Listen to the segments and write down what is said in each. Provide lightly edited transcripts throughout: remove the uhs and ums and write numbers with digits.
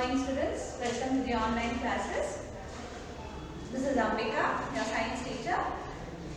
morning students, welcome to the online classes. This is Ambika, your science teacher.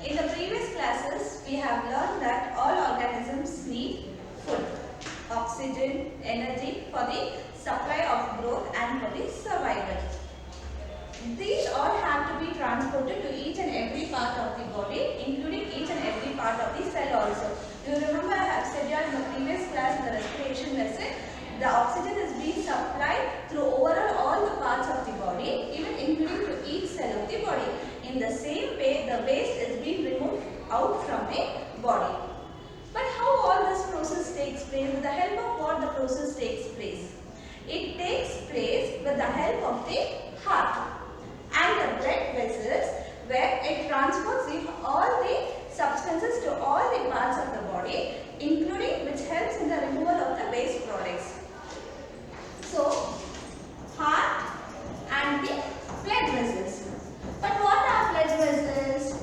In the previous classes, we have learned that all organisms need food, oxygen, energy for the supply of growth and for the survival. These all have to be transported to each and every part of the body, including each and every part of the cell also. You remember I have said in the previous class in the respiration lesson, the oxygen is being supplied through overall all the parts of the body, even including to each cell of the body. In the same way, the waste is being removed out from the body. But how all this process takes place? With the help of what the process takes place? It takes place with the help of the heart and the blood vessels, where it transports all the substances to all the parts of the body, including which helps in the removal of the waste products. So, heart and the blood vessels. But what are blood vessels?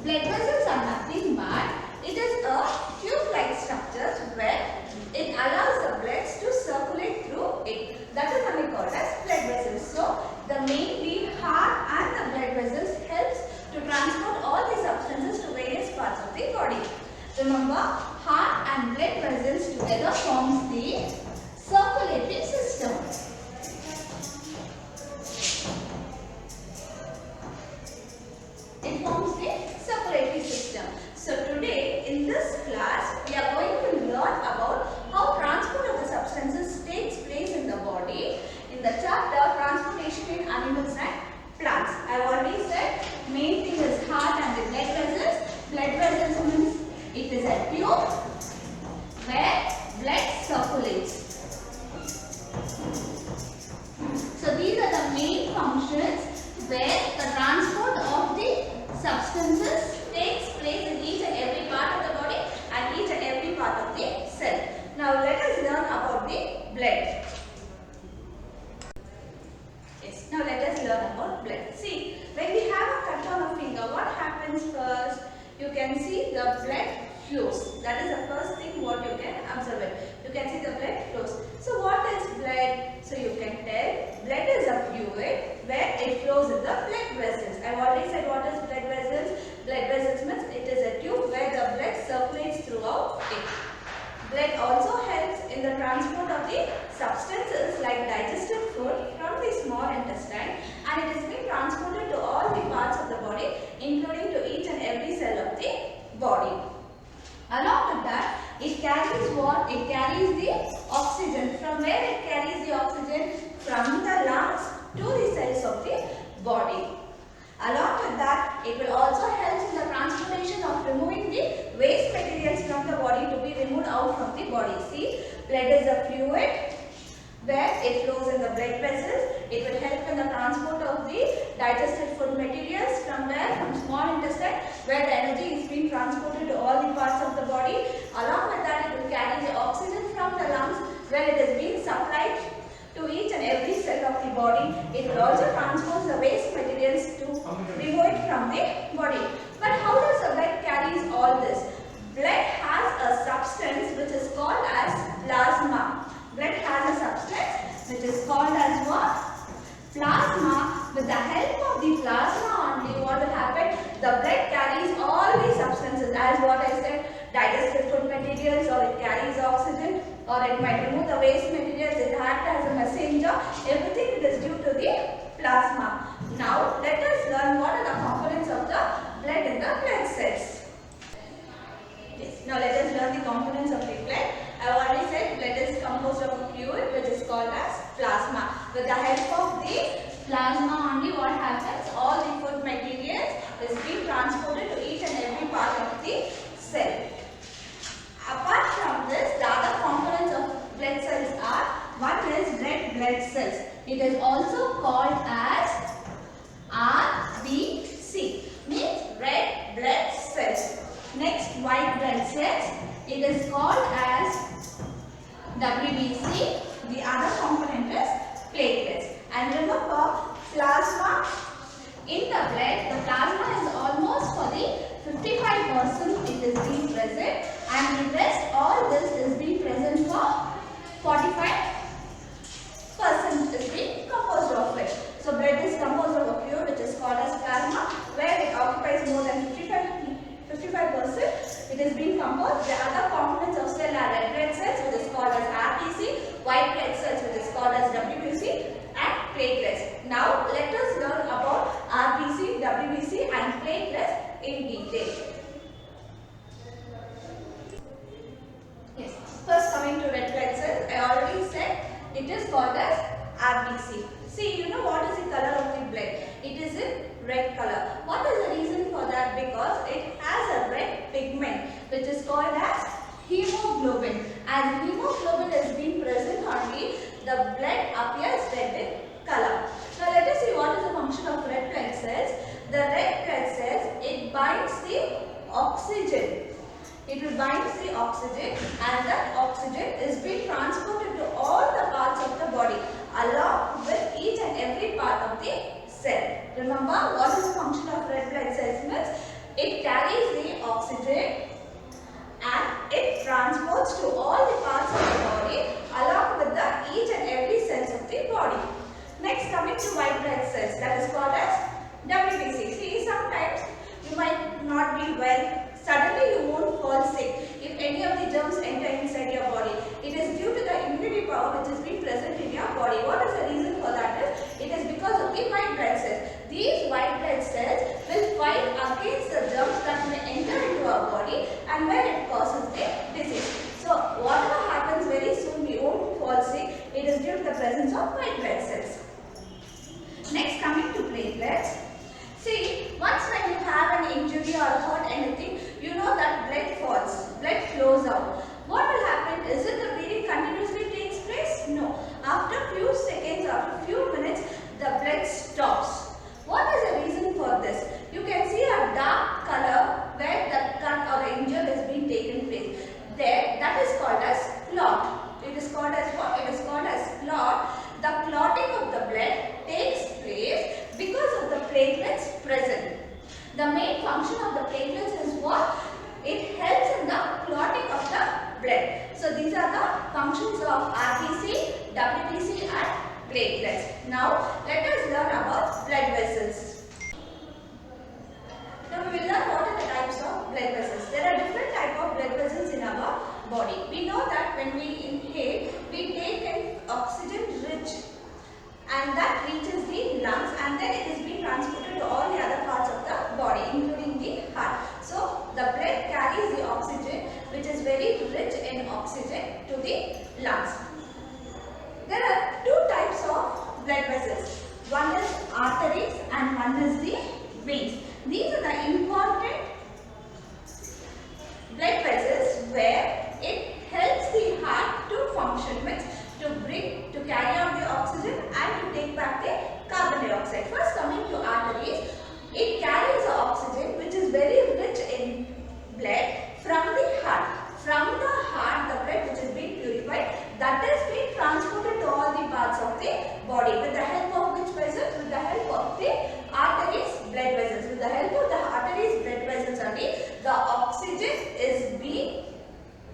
Blood vessels are nothing but it is a tube-like structure where it allows the blood to circulate through it. That is only called as blood vessels. So, the mainly heart and the blood vessels helps to transport all the substances to various parts of the body. Remember, heart and blood vessels together forms the circulatory system. It forms the circulatory system. So today in this class we are going to learn about how transport of the substances takes place in the body in the chapter Transportation in Animals and Plants. I have already said main thing is heart and the blood vessels. Blood vessels means it is a tube where blood circulates. So these are the main functions where the transport of the substances takes place in each and every part of the body and each and every part of the cell. Now let us learn about the blood. Yes, now let us learn about blood. See, when we have a cut on a finger, what happens first? You can see the blood flows. That is the first thing what you can observe it. You can see the blood flows. So what is blood? So you can tell blood is a fluid where it flows in the blood vessels. I have already said what is blood vessels. Blood vessels means it is a tube where the blood circulates throughout it. Blood also helps in the transport of the substances like digested food from the small intestine, and it is being transported to all the parts of the body, including to each and every cell of the body. Along with that, it carries what? It carries the oxygen. From where it carries the oxygen? From the lungs to the cells of the body. Along with that, it will also help in the transportation of removing the waste materials from the body to be removed out from the body. See, blood is a fluid where it flows in the blood vessels. It will help in the transport of the digested food materials from where? From small intestine, where the energy is being transported to all the parts of the body. Along with that, it will carry the oxygen from the lungs, where it is being supplied to each and every cell of the body. It will also transport the waste materials to remove it from the body. But how does the blood carries all this? Blood has a substance which is called as plasma. Blood has a substance which is called as what? Plasma. With the help of the plasma only, what will happen? The blood carries all the substances, as what I said, digested food materials, or it carries oxygen, or it might remove the waste materials. It acts as a messenger. Everything it is due to the plasma. Now let us learn what are the components of the blood in the blood cells. Yes. Now let us learn the components of the blood. I have already said blood is composed of a fluid which is called as plasma. With the help of the plasma only, what happens? All the food materials is being transported to each and every part of the cell. Apart from this, the other components of blood cells are, one is red blood cells. It is also called as RBC, means red blood cells. Next, white blood cells. It is called as WBC. The other component is platelets. And remember, plasma in the blood, the plasma is almost for the 55% it is being present, and the rest all this is being present for 45%. white blood cells, which is called as WBC, and platelets. Now let us learn about RBC, WBC and platelets in detail. Yes, first coming to red blood cells, I already said it is called as RBC. See, you know what is the color of the blood? It is in red color. What is the reason for that? Because it has a red pigment which is called as hemoglobin. As hemoglobin is being present only, the blood appears red in color. Now let us see what is the function of red blood cells. The red blood cells, it binds the oxygen. It will bind the oxygen, and that oxygen is being transported to all the parts of the body along with each and every part of the cell. Remember what is the function of red blood cells means? It carries the oxygen and it transports to all the parts of the body along with the each and every cells of the body. Next, coming to white blood cells, that is called as WBC. See, sometimes you might not be well. Suddenly you won't fall sick if any of the germs enter inside your body. It is due to the immunity power which is being present in your body. What is the reason for that is? It is because of the white blood cells. These white blood cells will fight against the germs that may enter into our body and where it causes the disease. So whatever happens, very soon we won't fall sick. It is due to the presence of white blood cells. Next, coming to platelets. See, once when you have an injury or hurt anything, you know that blood flows out. What will happen? Is it the bleeding continuously takes place? No. After few seconds, after few minutes, the blood stops. What is the reason for this? You can see a dark color where the cut or the injury is being taken place. There, that is called as clot. It is called as what? It is called as clot. The clotting of the blood takes place because of the platelets present. The main function of the platelets is what? It helps in the clotting of the blood. So these are the functions of RBC, WBC and platelets. Now let us learn about blood vessels. Now we will learn what are the types of blood vessels. There are different types of blood vessels in our body. We know that when we inhale, we take an oxygen rich and that reaches the lungs and then it is being transported to all the other parts of the body including the heart. So the blood carries the oxygen which is very rich in oxygen to the lungs. There are two types of blood vessels. One is arteries and one is the veins. These are the important blood vessels where it helps the heart to function, means to carry out the oxygen and to take back the carbon dioxide. First, coming to arteries, it carries the oxygen which is very rich in blood from the heart. From the heart, the blood which is being purified, that is being transported to all the parts of the body with the help of which vessels? With the help of the arteries, blood vessels. With the help of the arteries, blood vessels only, the oxygen is being,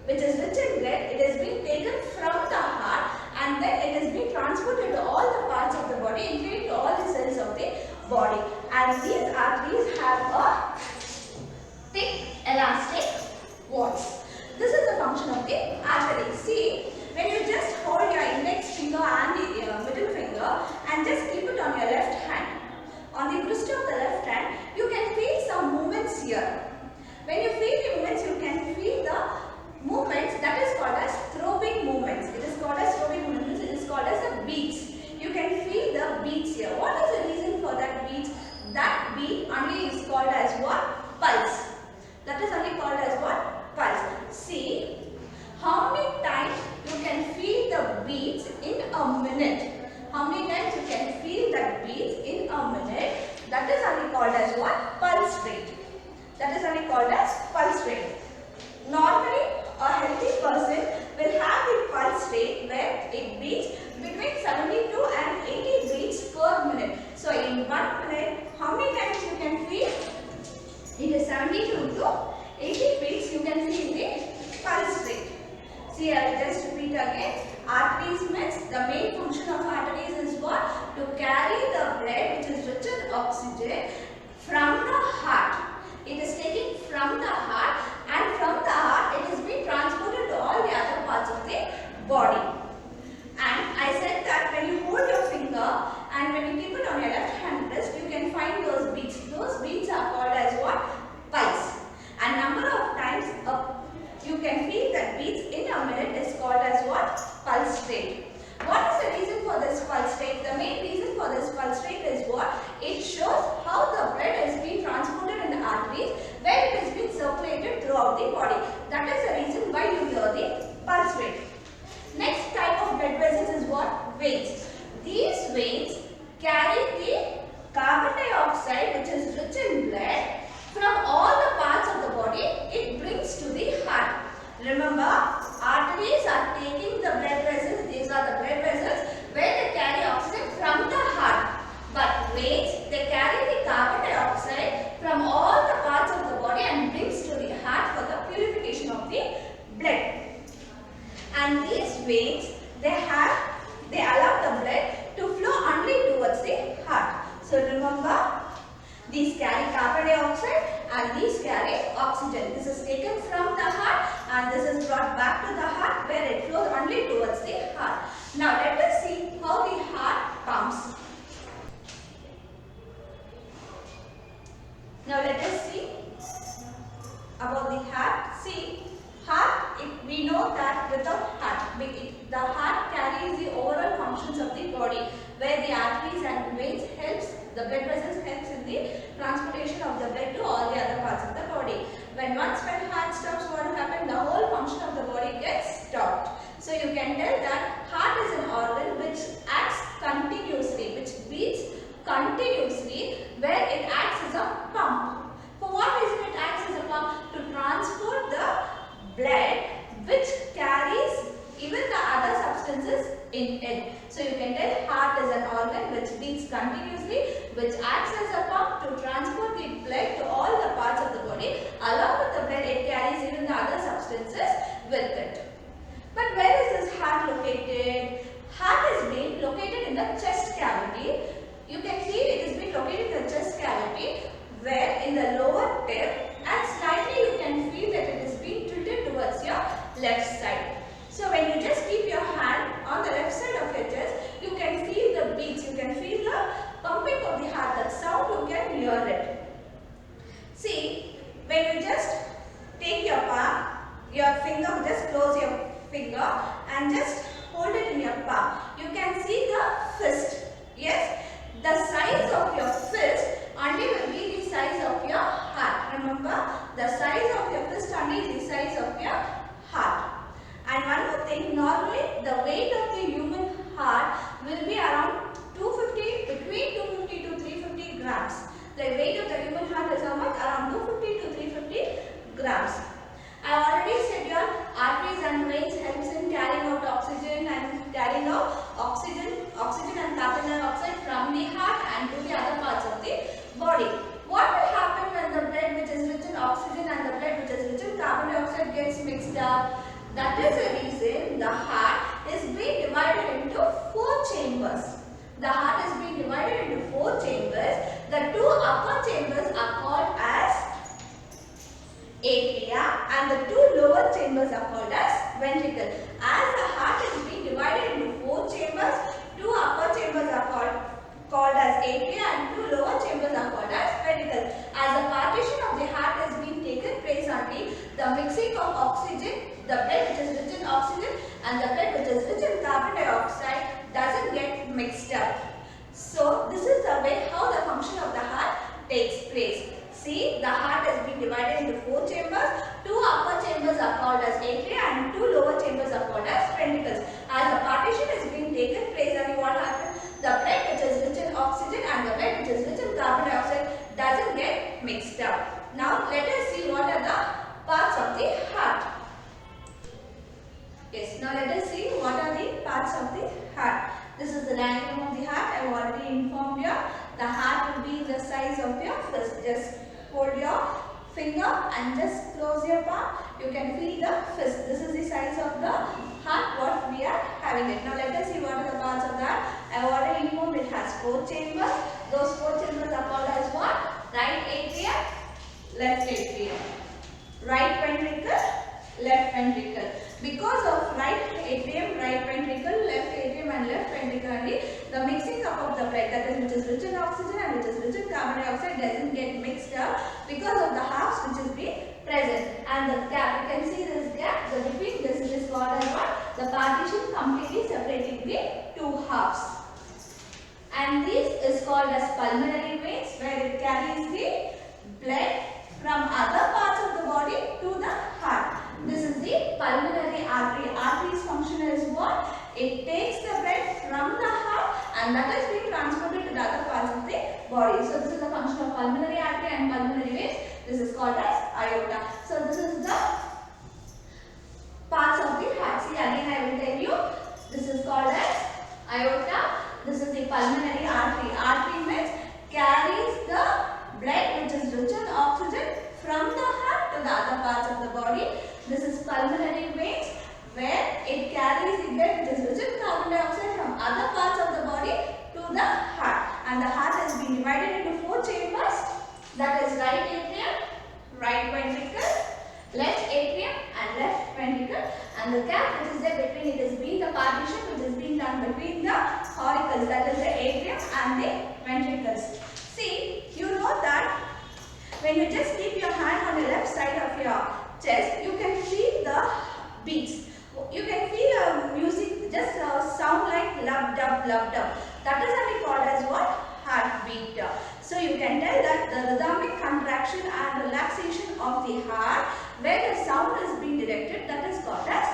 which is rich in blood, it is being taken from the heart and then it is being transported to all the parts of the body, including to all the cells of the body. And these arteries have a thick elastic walls. This is the function of the artery. See, when you just hold your index finger and the middle finger and just keep it on your left hand, on the wrist of the left hand, you can feel some movements here. When you feel the movements, you can feel the movements that is called as throbbing movements. It is called as throbbing movements. It is called as the beats. You can feel the beats here. What is the reason for that beat? That beat only is called as what? Pulse. That is only called as what? Pulse. See how many times you can feel the beats in a minute. How many times you can feel that beats in a minute? That is only called as what? Pulse rate. That is only called as pulse rate. Normally, a healthy person will have the pulse rate where it beats between 72 and 80 beats per minute. So, in 1 minute, how many times you can feel? It is 72 to 80 beats you can feel the pulse rate. See, I will just repeat again. Arteries means the main function of arteries is what? To carry the blood which is rich in oxygen from the heart. It is taken from the heart and from the heart it is being transported to all the other parts of the body. rate. What is the reason for this pulse rate? The main reason for this pulse rate is what? It shows how the blood is being transported in the arteries, where it is being circulated throughout the body. That is the reason why you hear the pulse rate. Next type of blood vessels is what? Veins. These veins carry the carbon dioxide, which is rich in blood, from all the parts of the body. It brings to the heart. Remember, arteries are taking the blood vessels. These are the blood vessels where they carry oxygen from the heart. But veins, they carry the carbon dioxide from all the parts of the body and brings to the heart for the purification of the blood. And these veins, they allow the blood to flow only towards the heart. So remember, these carry carbon dioxide and these carry oxygen. This is taken from the heart and this is brought back to the heart, where it flows only towards the heart. Now let us see how the heart pumps. Now let us see about the heart. See, we know that without heart, the heart carries the overall functions of the body, where the arteries and veins the blood vessels helps in the transportation of the blood to all the other parts of the body. When heart stops, what will happen? The whole function of the body gets stopped. So you can tell that heart is an organ which acts continuously, which beats continuously, where it acts as a pump. For what reason it acts as a pump? To transport the blood which carries even the other substances in it. So you can tell heart is an organ which beats continuously, which acts as a pump to transport the blood to all the parts of the body. Along with the blood, it carries even the other substances with it. But where is this heart located? Heart is being located in the chest cavity. You can see it is being located in the chest cavity, where in the lower tip, and slightly you can feel that it is being tilted towards your left side. So when you just keep your hand on the left side of your chest, you can feel the beats, you can feel the pumping of the heart, that sound you can hear it. See, when you just take your palm, your finger, just close your finger and just hold it in your palm. You can see the fist. Yes, the size of your fist only will be the size of your heart. Remember, the size of your fist only is the size of your heart. And one more thing, normally the weight of the human heart will be around 250, between 250 to 350 grams. The weight of the human heart is how much? Around 250 to 350 grams. I already said your arteries and veins helps in carrying out oxygen and carrying out oxygen and carbon dioxide from the heart and to the other parts of the body. What will happen when the blood which is rich in oxygen and the blood which is rich in carbon dioxide gets mixed up? That is the reason the heart is being divided into 4 chambers. The heart is being divided into 4 chambers. The 2 upper chambers are called as atria and the 2 lower chambers are called as ventricle. As the heart is being divided into 4 chambers, 2 upper chambers are called as atria and 2 lower chambers are called as ventricle. As the partition of the heart is being taken place only, the mixing of oxygen, the blood which is rich in oxygen and the blood which is rich in carbon dioxide doesn't get mixed up. So this is the way how the function of the heart takes place. See, the heart is being divided into 4 chambers. 2 upper chambers are called as atria and 2 lower chambers are called as ventricles. As the partition is being taken place, and what happens? The blood which is rich in oxygen and the blood which is rich in carbon dioxide doesn't get mixed up. Now let us see what are the parts of the heart. Yes, now let us see what are the parts of the heart. This is the diagram of the heart. I have already informed you. The heart will be the size of your fist. Just hold your finger and just close your palm. You can feel the fist. This is the size of the heart what we are having it. Now let us see what are the parts of that. I have already informed it has 4 chambers. Those 4 chambers are called as what? Right atrium, left atrium. Right ventricle, left ventricle. Because of right atrium, right ventricle, left atrium and left ventricle only, the mixing up of the blood, that is which is rich in oxygen and which is rich in carbon dioxide, doesn't get mixed up because of the halves which is being present. And the gap, you can see this gap, the between this is called as what? The the partition completely separating the two halves. And this is called as pulmonary veins, where it carries the blood from other parts of the body to the heart. This is the pulmonary artery. Artery's function is what? It takes the blood from the heart and that is being transported to the other parts of the body. So this is the function of pulmonary artery and pulmonary veins. This is called as aorta. So this is the parts of the heart. See, again I will tell you. This is called as aorta. This is the pulmonary artery. Artery means carries the blood which is rich in oxygen from the heart to the other parts of the body. This is pulmonary veins, where it carries the blood which is rich in carbon dioxide from other parts of the body to the heart. And the heart has been divided into 4 chambers. That is right atrium, right ventricle, left atrium and left ventricle. And the gap which is there between it is being the partition which is being done between the auricles, that is the atrium and the ventricles. See, you know that when you just keep your hand on the left side of your chest, you can feel the beats. You can feel a music just sound like lub dub lub dub. That is only called as what? Heartbeat. So you can tell that the rhythmic contraction and relaxation of the heart where the sound is being detected, that is called as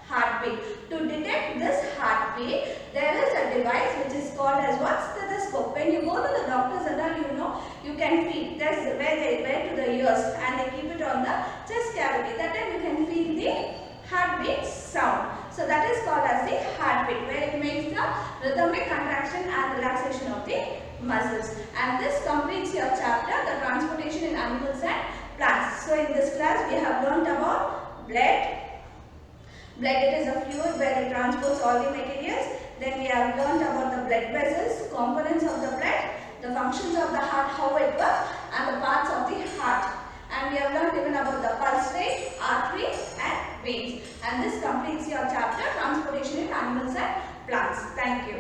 heartbeat. To detect this heartbeat, there is a device which is called as what? Stethoscope. When you go to the doctor's attire, you know, you can feel. That's where they wear to the ears and they keep it on the chest cavity. That time you can feel the heartbeat sound. So that is called as the heartbeat, where it makes the rhythmic contraction and relaxation of the muscles. And this completes your chapter, the transportation in animals and plants. So in this class we have learnt about blood. Blood, it is a fluid where it transports all the materials. Then we have learnt about the blood vessels, components of the blood, the functions of the heart, how it works, and the parts of the heart. And we have learnt even about the pulse rate, arteries and veins. And this completes your chapter, transportation in animals and plants. Thank you.